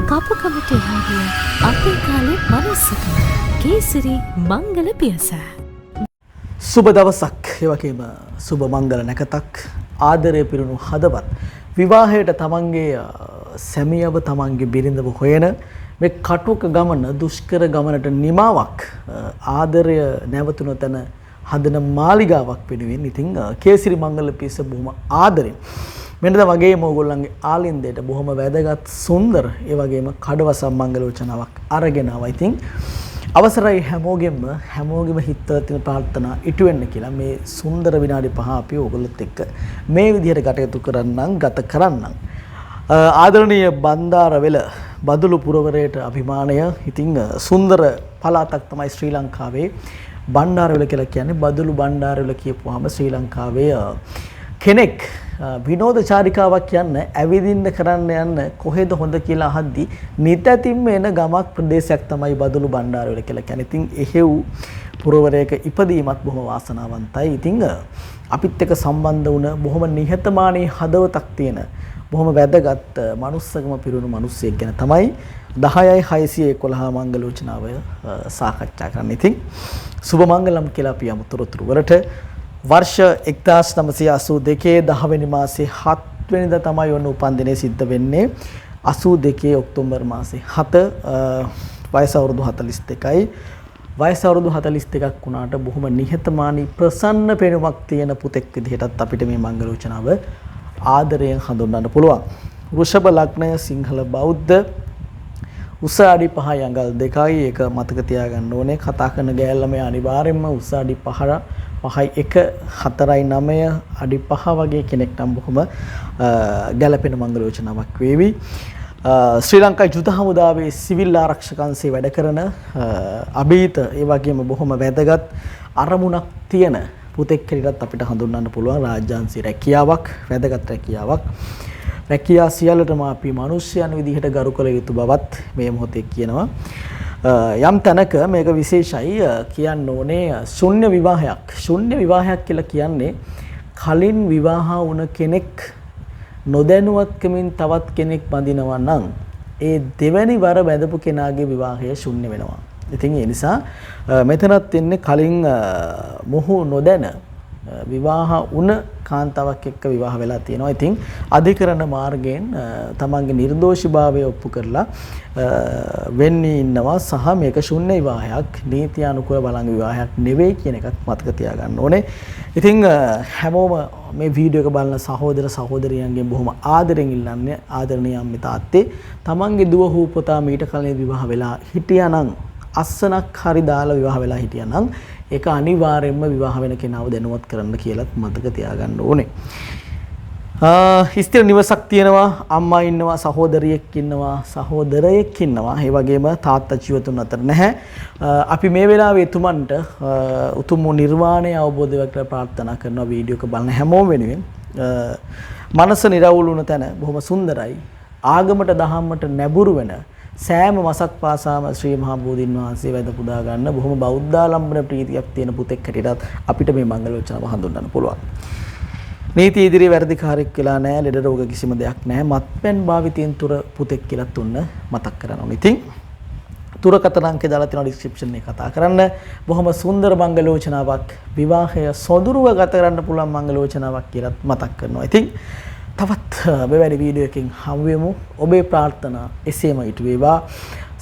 කපුකමට එහාගිය අපේ කාලේ මනුස්සකම කේසරි මංගල පියස. සුබ දවසක්, ඒ වගේම සුබ මංගල නැකතක්, ආදරය පිරුණු හදවත්, විවාහයට තමන්ගේ සැමියව තමන්ගේ බිරිඳව හොයන මේ කටුක ගමන, දුෂ්කර ගමනට නිමාවක්, ආදරය නැවතුන තැන හදන මාලිගාවක් වෙනුවෙන් ඉතින් කේසරි මංගල පියස බොහොම ආදරෙන් මෙන්න වගේම ඕගොල්ලන්ගේ ආලින්දයට බොහොම වැදගත් සුන්දර ඒ වගේම කඩවසම් මංගලෝචනාවක් අරගෙන ආවා. ඉතින් අවසරයි හැමෝගෙම හිතවල තියෙන ප්‍රාර්ථනා ඉටු වෙන්න කියලා මේ සුන්දර විනාඩි 5 අපි ඕගොල්ලොත් එක්ක මේ විදිහට කටයුතු ගත කරන්නම්. ආදරණීය බණ්ඩාරවෙල බදුළු පුරවරයට අභිමානය. ඉතින් සුන්දර පළාතක් තමයි ශ්‍රී ලංකාවේ බණ්ඩාරවෙල කියලා කියන්නේ. බදුළු බණ්ඩාරවෙල කියපුවාම ශ්‍රී ලංකාවේ කෙනෙක් විනෝද චාරිකාවක් යන්න, ඇවිදින්න කරන්න යන්න කොහෙද හොඳ කියලා අහද්දි නිතැතින්ම එන ගමක් ප්‍රදේශයක් තමයි බදුළු බණ්ඩාරවෙල කියලා කියන්නේ. ඉතින් එහෙව් පුරවරයක ඉපදීමත් බොහොම වාසනාවන්තයි. ඉතින් අපිත් එක්ක සම්බන්ධ වුණ බොහොම නිහතමානී හදවතක් තියෙන බොහොම වැදගත් මනුස්සකම පිරුණු මිනිස්සෙක් ගැන තමයි 10/611 මංගලෝචනාව සාකච්ඡා කරන්න. ඉතින් සුබ මංගලම් කියලා අපි යමු තොරතුරු වලට. वर्ष 1982 10 වෙනි මාසේ 7 වෙනිදා තමයි ඔන්න උපන්දිනේ සිද්ධ වෙන්නේ. 82 ඔක්තෝබර් මාසේ 7 වයස අවුරුදු 42යි. වයස අවුරුදු 42ක් වුණාට බොහොම නිහතමානී ප්‍රසන්න පෙනුමක් තියෙන පුතෙක් විදිහටත් අපිට මේ මංගලෝචනාව ආදරයෙන් හඳුන්වන්න පුළුවන්. වෘෂභ ලග්නය, සිංහල බෞද්ධ, උස අඩි 5 අඟල් 2යි. ඒක මතක තියාගන්න ඕනේ. කතා කරන ගෑල්ලා මේ අනිවාර්යෙන්ම උස අඩි 5 1 4.9 අඩි 5 වගේ කෙනෙක් නම් බොහොම ගැළපෙන මංගලෝචනාවක් වේවි. ශ්‍රී ලංකා යුද හමුදාවේ සිවිල් ආරක්ෂක අංශයේ වැඩ කරන අභීත, ඒ වගේම බොහොම වැදගත් අරමුණක් තියෙන පුතෙක් හැටියටත් අපිට හඳුන්වන්න පුළුවන්. රාජ්‍යාංශීය රැකියාවක්, වැදගත් රැකියාවක්. රැකියා සියල්ලටම අපි මිනිස්යන් විදිහට ගරු කළ යුතු බවත් මේ මොහොතේ කියනවා. යම් තැනක මේක විශේෂයි කියන්න ඕනේ. ශුන්‍ය විවාහයක්. ශුන්‍ය විවාහයක් කියලා කියන්නේ කලින් විවාහ වුණ කෙනෙක් නොදැනුවත්කමින් තවත් කෙනෙක් බඳිනවා නම් ඒ දෙවැනි වර බැඳපු කෙනාගේ විවාහය ශුන්‍ය වෙනවා. ඉතින් ඒ නිසා මෙතනත් ඉන්නේ කලින් මොහු නොදැන විවාහ වුණ කාන්තාවක් එක්ක විවාහ වෙලා තියෙනවා. ඉතින් අධිකරණ මාර්ගයෙන් තමන්ගේ නිර්දෝෂීභාවය ඔප්පු කරලා වෙන්නේ ඉන්නවා. සහ මේක ශුන්‍ය විවාහයක්, නීත්‍යානුකූල බලංග විවාහයක් නෙවෙයි කියන එකත් මතක තියාගන්න ඕනේ. ඉතින් හැමෝම මේ වීඩියෝ එක බලන සහෝදර සහෝදරියන්ගෙන් බොහොම ආදරෙන් ඉල්ලන්නේ, ආදරණීය අම්මේ තාත්තේ තමන්ගේ දුව හෝ පුතා මීට කලින් විවාහ වෙලා හිටියානම්, අස්සනක් හරි දාලා විවාහ වෙලා හිටියානම් ඒක අනිවාර්යයෙන්ම විවාහ වෙන කෙනාව දැනුවත් කරන්න කියලාත් මතක තියාගන්න ඕනේ. ස්ථිර නිවසක් තියෙනවා, අම්මා ඉන්නවා, සහෝදරියෙක් ඉන්නවා, සහෝදරයෙක් ඉන්නවා. ඒ වගේම තාත්තා ජීවතුන් අතර නැහැ. අපි මේ වෙලාවේ එතුමන්ට උතුම් නිර්වාණය අවබෝධ වෙන්න ප්‍රාර්ථනා කරනවා. වීඩියෝ එක බලන හැමෝම වෙනුවෙන් මනස නිරවුල් වුණ තැන බොහොම සුන්දරයි. ආගමට දහමට නැඹුරු වෙන සෑම මසක් පාසාම ශ්‍රී මහා බෝධීන් වහන්සේ වැඳ පුදා ගන්න බොහොම බෞද්ධාලම්බන ප්‍රීතියක් තියෙන පුතෙක් හැටියටත් අපිට මේ මංගලෝචනාව හඳුන්වන්න පුළුවන්. නීති ඉදිරියේ වැඩිකාරයෙක් වෙලා නැහැ, ලෙඩ රෝග කිසිම දෙයක් නැහැ, මත්පැන් භාවිතයෙන් තුර පුතෙක් කියලා තුන්න මතක් කරනවා. ඉතින් තුරකථන අංකය දාලා තියෙනවා ඩිස්ක්‍රිප්ෂන් එකේ කතා කරන්න. බොහොම සුන්දර මංගලෝචනාවක්, විවාහය සොදුරුව ගත කරන්න පුළුවන් මංගලෝචනාවක් කියලාත් මතක් කරනවා. ඉතින් තවත් මෙවැනි වීඩියෝ එකකින් හමු වෙමු. ඔබේ ප්‍රාර්ථනා එසේම ඉටු වේවා.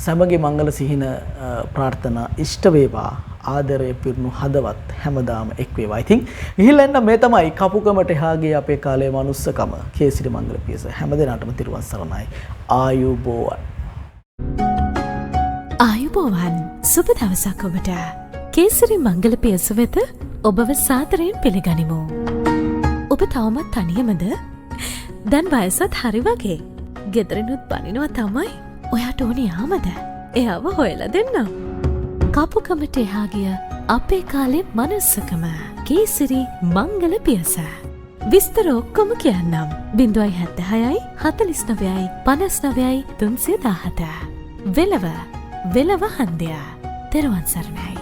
සමගි මංගල සිහින ප්‍රාර්ථනා ඉෂ්ට වේවා. ආදරය පිරුණු හදවත් හැමදාම එක් වේවා. ඉතින් ගිහිල්ලා එන්න. මේ තමයි කපුකමට එහාගේ අපේ කාලේ මනුස්සකම කේසරි මංගල පියස. හැමදෙනාටම තිරුවන් සරණයි. ආයුබෝවන්. ආයුබෝවන්. සුබ දවසක් ඔබට. කේසරි මංගල පියස වෙත ඔබව සාදරයෙන් පිළිගනිමු. ඔබ තවමත් තනියමද? දැන් වයසත් හරි වගේ. ගෙදරිනුත් බනිනවා තමයි. ඔයාට ඕනේ යාමද? එයාව හොයලා දෙන්නම්. කපුකමට එහාගිය අපේ කාලේ මනුස්සකම කේසරි මංගල පියස. විස්තර ඔක්කොම කියන්නම්. 076යි 49යි 59යි 317. වෙලව හන්දියා. තෙරුවන් සරණයි.